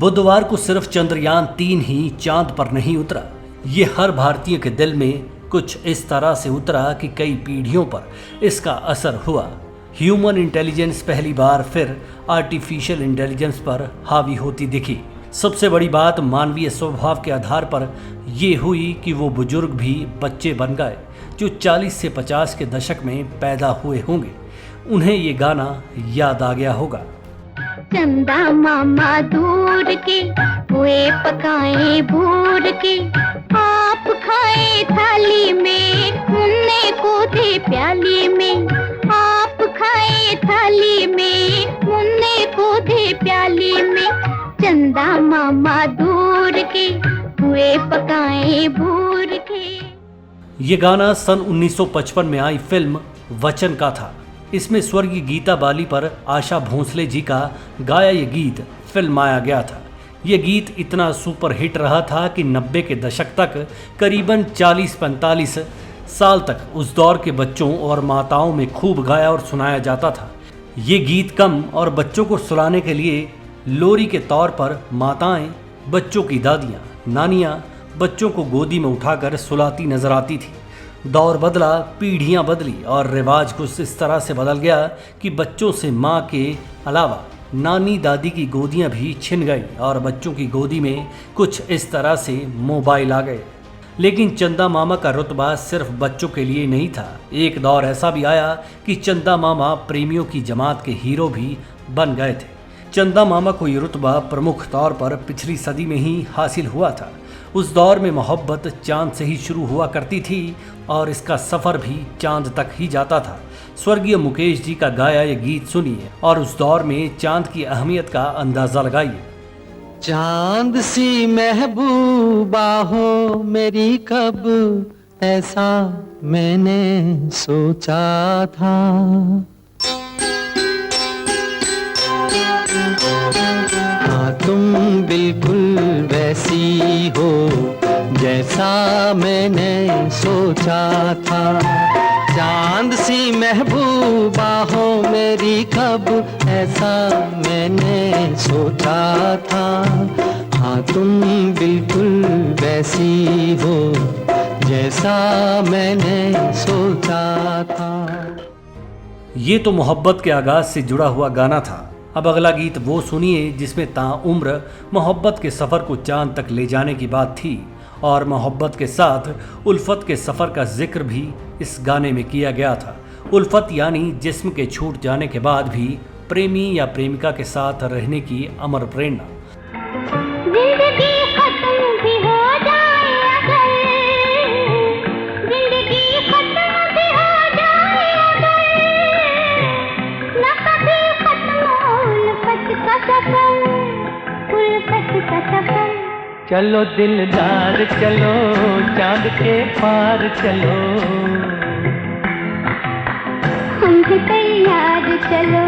बुधवार को सिर्फ चंद्रयान-3 ही चांद पर नहीं उतरा, ये हर भारतीय के दिल में कुछ इस तरह से उतरा कि कई पीढ़ियों पर इसका असर हुआ। ह्यूमन इंटेलिजेंस पहली बार फिर आर्टिफिशियल इंटेलिजेंस पर हावी होती दिखी। सबसे बड़ी बात मानवीय स्वभाव के आधार पर यह हुई कि वो बुजुर्ग भी बच्चे बन गए जो 40 से 50 के दशक में पैदा हुए होंगे। उन्हें ये गाना याद आ गया होगा। चंदा मामा दूर के हुए पकाए भूर के, आप खाए थाली में मुन्ने को दे प्याली में, आप खाए थाली में मुन्ने को दे प्याली में। चंदा मामा दूर के हुए पकाए भूर के। ये गाना सन 1955 में आई फिल्म वचन का था। इसमें स्वर्गीय गीता बाली पर आशा भोसले जी का गाया ये गीत फिल्माया गया था। ये गीत इतना सुपर हिट रहा था कि 90 के दशक तक करीबन 40-45 साल तक उस दौर के बच्चों और माताओं में खूब गाया और सुनाया जाता था। ये गीत कम और बच्चों को सुलाने के लिए लोरी के तौर पर माताएं बच्चों की दादियाँ नानियाँ बच्चों को गोदी में उठाकर सुलाती नजर आती थी। दौर बदला, पीढ़ियां बदली और रिवाज कुछ इस तरह से बदल गया कि बच्चों से माँ के अलावा नानी दादी की गोदियां भी छिन गई और बच्चों की गोदी में कुछ इस तरह से मोबाइल आ गए। लेकिन चंदा मामा का रुतबा सिर्फ बच्चों के लिए नहीं था। एक दौर ऐसा भी आया कि चंदा मामा प्रेमियों की जमात के हीरो भी बन गए थे। चंदा मामा को ये रुतबा प्रमुख तौर पर पिछली सदी में ही हासिल हुआ था। उस दौर में मोहब्बत चांद से ही शुरू हुआ करती थी और इसका सफ़र भी चांद तक ही जाता था। स्वर्गीय मुकेश जी का गाया ये गीत सुनिए और उस दौर में चांद की अहमियत का अंदाज़ा लगाइए। चांद सी महबूबा हो मेरी, कब ऐसा मैंने सोचा था। हाँ तुम बिल्कुल वैसी हो जैसा मैंने सोचा था। चांद सी महबूबा हो मेरी, कब ऐसा मैंने सोचा था। हाँ तुम बिल्कुल वैसी हो जैसा मैंने सोचा था। ये तो मोहब्बत के आगाज से जुड़ा हुआ गाना था। अब अगला गीत वो सुनिए जिसमें ताउम्र मोहब्बत के सफ़र को चांद तक ले जाने की बात थी और मोहब्बत के साथ उल्फत के सफ़र का जिक्र भी इस गाने में किया गया था। उल्फत यानी जिस्म के छूट जाने के बाद भी प्रेमी या प्रेमिका के साथ रहने की अमर प्रेरणा। चलो दिलदार चलो चांद के पार चलो, हम भी तैयार चलो।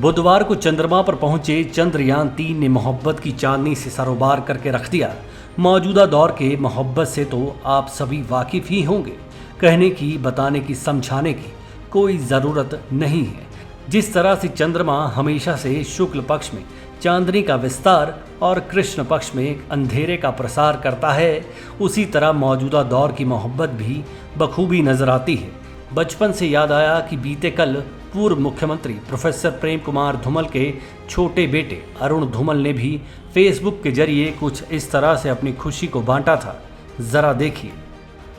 बुधवार को चंद्रमा पर पहुंचे चंद्रयान-3 ने मोहब्बत की चांदनी से सरोबार करके रख दिया। मौजूदा दौर के मोहब्बत से तो आप सभी वाकिफ ही होंगे। कहने की, बताने की, समझाने की कोई ज़रूरत नहीं है। जिस तरह से चंद्रमा हमेशा से शुक्ल पक्ष में चांदनी का विस्तार और कृष्ण पक्ष में अंधेरे का प्रसार करता है, उसी तरह मौजूदा दौर की मोहब्बत भी बखूबी नजर आती है। बचपन से याद आया कि बीते कल पूर्व मुख्यमंत्री प्रोफेसर प्रेम कुमार धूमल के छोटे बेटे अरुण धूमल ने भी फेसबुक के जरिए कुछ इस तरह से अपनी खुशी को बांटा था। जरा देखिए।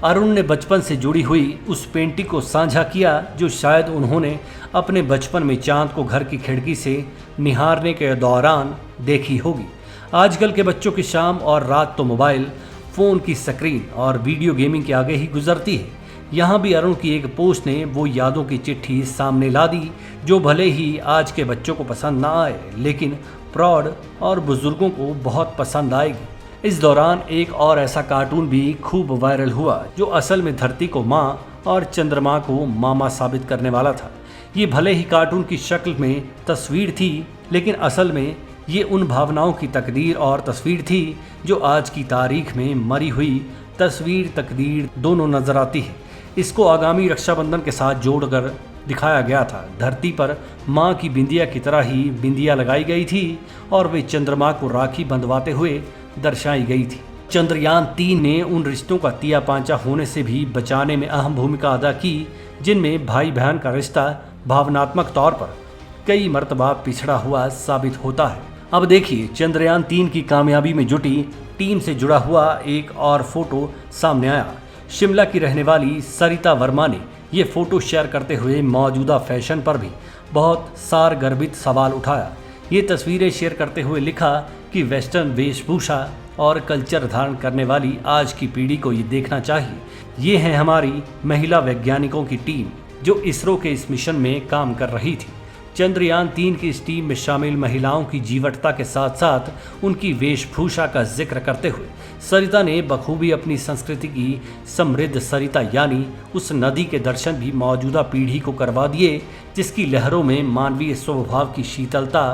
अरुण ने बचपन से जुड़ी हुई उस पेंटिंग को साझा किया जो शायद उन्होंने अपने बचपन में चांद को घर की खिड़की से निहारने के दौरान देखी होगी। आजकल के बच्चों की शाम और रात तो मोबाइल फ़ोन की स्क्रीन और वीडियो गेमिंग के आगे ही गुजरती है। यहाँ भी अरुण की एक पोस्ट ने वो यादों की चिट्ठी सामने ला दी जो भले ही आज के बच्चों को पसंद ना आए, लेकिन प्रौढ़ और बुजुर्गों को बहुत पसंद आएगी। इस दौरान एक और ऐसा कार्टून भी खूब वायरल हुआ जो असल में धरती को माँ और चंद्रमा को मामा साबित करने वाला था। ये भले ही कार्टून की शक्ल में तस्वीर थी, लेकिन असल में ये उन भावनाओं की तकदीर और तस्वीर थी जो आज की तारीख में मरी हुई तस्वीर तकदीर दोनों नजर आती है। इसको आगामी रक्षाबंधन के साथ जोड़कर दिखाया गया था। धरती पर माँ की बिंदिया की तरह ही बिंदिया लगाई गई थी और वे चंद्रमा को राखी बंधवाते हुए दर्शाई गई थी। चंद्रयान 3 ने उन रिश्तों का तिया पांचा होने से भी बचाने में अहम भूमिका अदा की जिनमें भाई बहन का रिश्ता भावनात्मक तौर पर कई मर्तबा पिछड़ा हुआ साबित होता है। अब देखिए चंद्रयान 3 की कामयाबी में जुटी टीम से जुड़ा हुआ एक और फोटो सामने आया। शिमला की रहने वाली सरिता वर्मा ने ये फोटो शेयर करते हुए मौजूदा फैशन पर भी बहुत सारगर्भित सवाल उठाया। ये तस्वीरें शेयर करते हुए लिखा कि वेस्टर्न वेशभूषा और कल्चर धारण करने वाली आज की पीढ़ी को ये देखना चाहिए। ये है हमारी महिला वैज्ञानिकों की टीम जो इसरो के इस मिशन में काम कर रही थी। चंद्रयान 3 की इस टीम में शामिल महिलाओं की जीवटता के साथ साथ उनकी वेशभूषा का जिक्र करते हुए सरिता ने बखूबी अपनी संस्कृति की समृद्ध सरिता यानी उस नदी के दर्शन भी मौजूदा पीढ़ी को करवा दिए जिसकी लहरों में मानवीय स्वभाव की शीतलता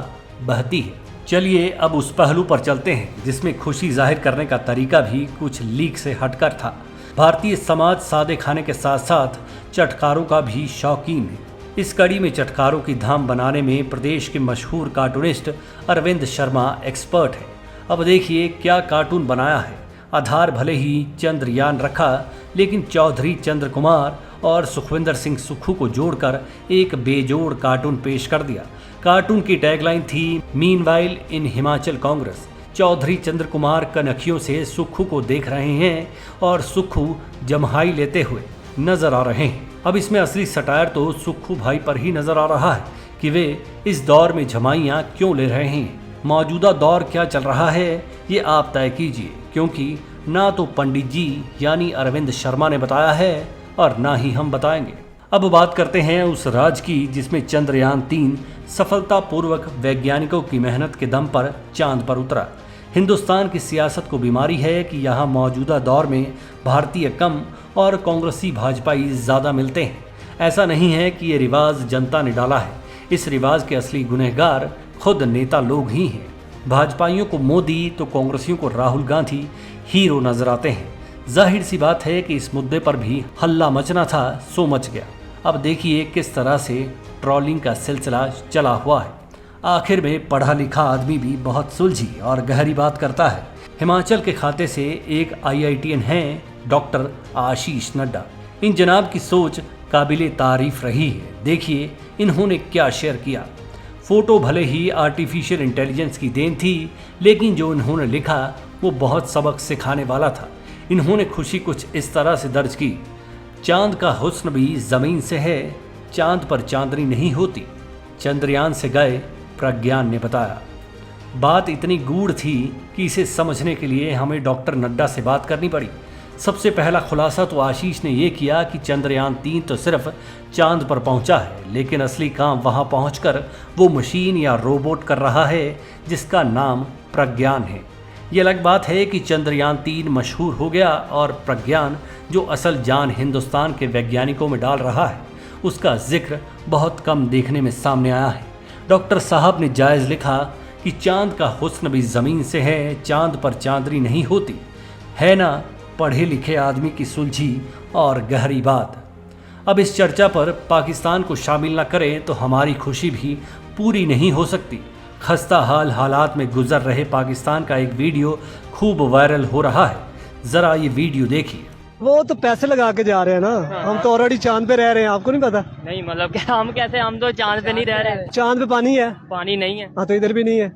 बहती है। चलिए अब उस पहलू पर चलते हैं जिसमें खुशी जाहिर करने का तरीका भी कुछ लीक से हटकर था। भारतीय समाज सादे खाने के साथ साथ चटकारों का भी शौकीन है। इस कड़ी में चटकारों की धाम बनाने में प्रदेश के मशहूर कार्टूनिस्ट अरविंद शर्मा एक्सपर्ट है। अब देखिए क्या कार्टून बनाया है। आधार भले ही चंद्रयान रखा लेकिन चौधरी चंद्र कुमार और सुखविंदर सिंह सुक्खू को जोड़कर एक बेजोड़ कार्टून पेश कर दिया। कार्टून की टैगलाइन थी मीनवाइल इन हिमाचल कांग्रेस। चौधरी चंद्र कुमार कनखियों से सुक्खू को देख रहे हैं और सुक्खू जम्हाई लेते हुए नजर आ रहे हैं। अब इसमें असली सटायर तो सुक्खू भाई पर ही नजर आ रहा है कि वे इस दौर में जमाइयाँ क्यों ले रहे हैं। मौजूदा दौर क्या चल रहा है ये आप तय कीजिए, क्योंकि ना तो पंडित जी यानी अरविंद शर्मा ने बताया है और ना ही हम बताएंगे। अब बात करते हैं उस राज की जिसमें चंद्रयान 3 सफलतापूर्वक वैज्ञानिकों की मेहनत के दम पर चांद पर उतरा। हिंदुस्तान की सियासत को बीमारी है कि यहाँ मौजूदा दौर में भारतीय कम और कांग्रेसी भाजपाई ज़्यादा मिलते हैं। ऐसा नहीं है कि ये रिवाज जनता ने डाला है। इस रिवाज के असली गुनहगार खुद नेता लोग ही हैं। भाजपाइयों को मोदी तो कांग्रेसियों को राहुल गांधी हीरो नजर आते हैं। जाहिर सी बात है कि इस मुद्दे पर भी हल्ला मचना था सो मच गया। अब देखिए किस तरह से ट्रोलिंग का सिलसिला चला हुआ है। आखिर में पढ़ा लिखा आदमी भी बहुत सुलझी और गहरी बात करता है। हिमाचल के खाते से एक IITN हैं डॉक्टर आशीष नड्डा। इन जनाब की सोच काबिले तारीफ रही है। देखिए इन्होंने क्या शेयर किया। फोटो भले ही आर्टिफिशियल इंटेलिजेंस की देन थी लेकिन जो इन्होंने लिखा वो बहुत सबक सिखाने वाला था। इन्होंने खुशी कुछ इस तरह से दर्ज की। चांद का हुस्न भी जमीन से है, चांद पर चांदनी नहीं होती, चंद्रयान से गए प्रज्ञान ने बताया। बात इतनी गूढ़ थी कि इसे समझने के लिए हमें डॉक्टर नड्डा से बात करनी पड़ी। सबसे पहला खुलासा तो आशीष ने यह किया कि चंद्रयान 3 तो सिर्फ चांद पर पहुंचा है लेकिन असली काम वहां पहुंचकर वो मशीन या रोबोट कर रहा है जिसका नाम प्रज्ञान है। ये अलग बात है कि चंद्रयान 3 मशहूर हो गया और प्रज्ञान जो असल जान हिंदुस्तान के वैज्ञानिकों में डाल रहा है उसका जिक्र बहुत कम देखने में सामने आया है। डॉक्टर साहब ने जायज़ लिखा कि चांद का हुस्न भी ज़मीन से है, चांद पर चांदनी नहीं होती। है ना पढ़े लिखे आदमी की सुलझी और गहरी बात। अब इस चर्चा पर पाकिस्तान को शामिल न करें तो हमारी खुशी भी पूरी नहीं हो सकती। खस्ता हाल हालात में गुजर रहे पाकिस्तान का एक वीडियो खूब वायरल हो रहा है। ज़रा ये वीडियो देखिए। वो तो पैसे लगा के जा रहे हैं ना, हम तो ऑलरेडी चांद पे रह रहे हैं, आपको नहीं पता? नहीं मतलब क्या हम कैसे, हम तो चांद पे नहीं रह रहे। चांद पे पानी है? पानी नहीं है। हाँ तो इधर भी नहीं है।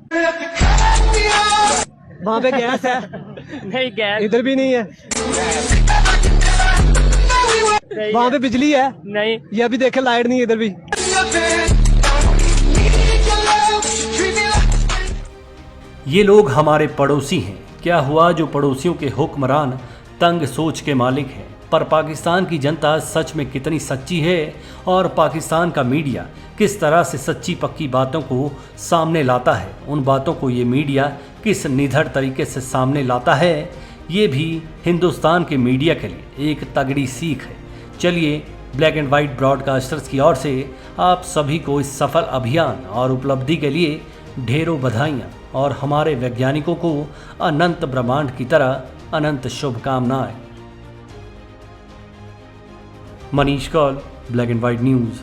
वहाँ पे गैस है? नहीं गैस। इधर भी नहीं है। वहाँ पे बिजली है? नहीं। ये अभी देखे लाइट नहीं है इधर भी। ये लोग हमारे पड़ोसी हैं। क्या हुआ जो पड़ोसियों के हुक्मरान तंग सोच के मालिक हैं। पर पाकिस्तान की जनता सच में कितनी सच्ची है और पाकिस्तान का मीडिया किस तरह से सच्ची पक्की बातों को सामने लाता है, उन बातों को ये मीडिया किस निधड़ तरीके से सामने लाता है, ये भी हिंदुस्तान के मीडिया के लिए एक तगड़ी सीख है। चलिए ब्लैक एंड वाइट ब्रॉडकास्टर्स की ओर से आप सभी को इस सफल अभियान और उपलब्धि के लिए ढेरों बधाइयाँ और हमारे वैज्ञानिकों को अनंत ब्रह्मांड की तरह अनंत शुभकामनाएं। Manish Kaul, black and white news.